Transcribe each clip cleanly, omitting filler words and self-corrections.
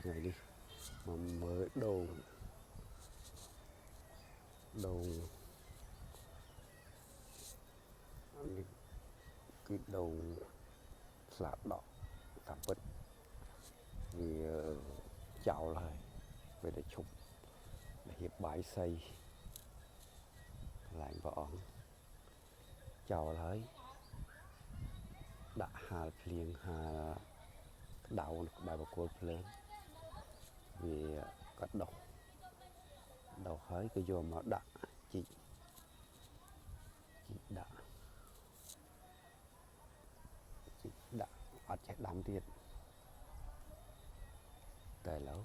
ថ្ងៃនេះមកមើលដូងនេះគឺដូងស្លាបដកតាមពិតវាចោលហើយពេលតែឈប់ហៀបបាយសីកន្លែងព្រះអង្គចោលហើយដាក់ហាលភ្លៀងហាលក្តៅនៅក្បែរបង្គោលភ្លើងវាក៏ដុះហើយក៏យកមកដាក់ជីកដាក់អត់ចេះដាំទៀតតែឥឡូវ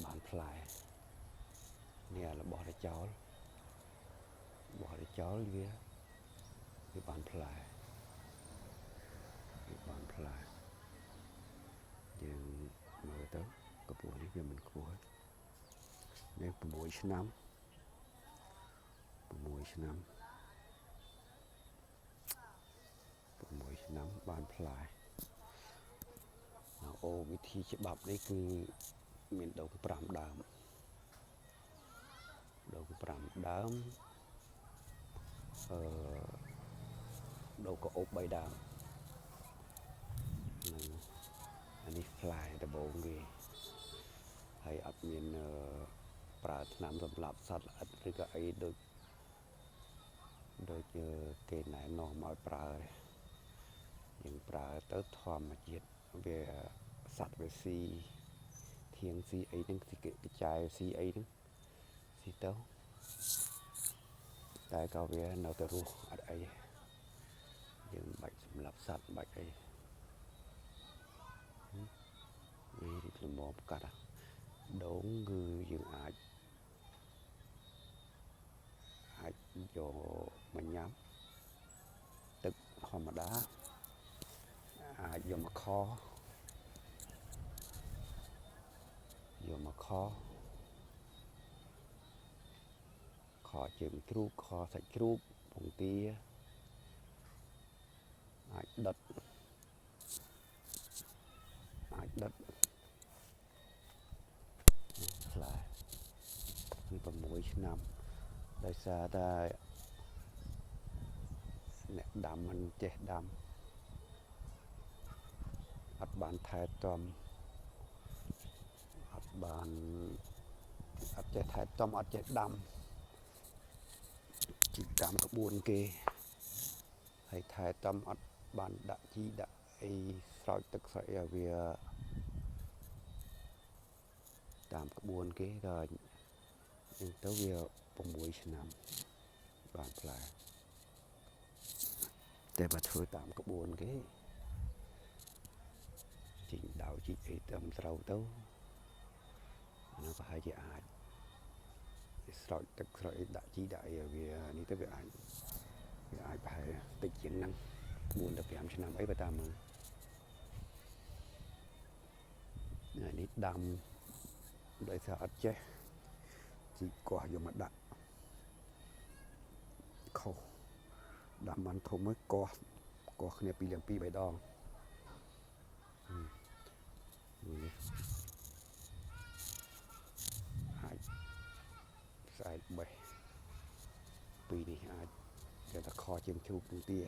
បានផ្លែនេះរបស់ដែលចោលវាបានផ្លែយើងមើលទៅកម្ពស់នេះវាមិនខ្ពស់នេះ6ឆ្នាំបានផ្លែអូវិធីច្បាប់នេះគឺមានដូង5ដើមដូងក្អុប3ដើមអានេះផ្លែដំបូងគេហើយអត់មានប្រើថ្នាំសម្លាប់សត្វល្អិតឬក៏អីដូចគេណែនាំឲ្យប្រើយើងប្រើទៅធម្មជាតិវាសត្វវាស៊ីធៀងស៊ីអីហ្នឹងស៊ីកញ្ចែស៊ីអីហ្នឹងស៊ីទៅតែក៏វានៅតែរស់អត់អីយើងមិនបាច់សម្លាប់សត្វមិនបាច់អីនេះរីកល្មមកាត់ដូងគឺយើងអាចយកមកញ៉ាំទឹកធម្មតាអាចយកមកខជើងជ្រូកខសាច់ជ្រូកពងទាអាចដុតផ្លែនេះ6ឆ្នាំដោយសារតែអ្នកដាំមិនចេះដាំអត់បានថែទាំអត់ចេះថែទាំអត់ចេះដាំជីកតាមក្បួនគេហើយថែទាំអត់បានដាក់ជីដាក់អីស្រោចទឹកស្រោចឲ្យវាតាមក្បួនគេដល់ហ្នឹងទៅវា6ឆ្នាំបានផ្លែតែបើធ្វើតាមក្បួនគេជីកដាវជីកអីតាមត្រូវទៅnó có hai chị ai sỏiទឹកស្រោចអីដាក់ជីដាក់អីវានេះទៅវាអាចប្រហែលតិចជាងហ្នឹង4ទៅ5ឆ្នាំអីបើតាមមើលនេះដាំដោយសារអត់ចេះជីកកោះយកមកដាក់ខុសដាំបានធំហើយកោះគ្នា2 3ដងនេះស្អែកបេះពីនេះអាចតែខជើងជ្រូកពងទា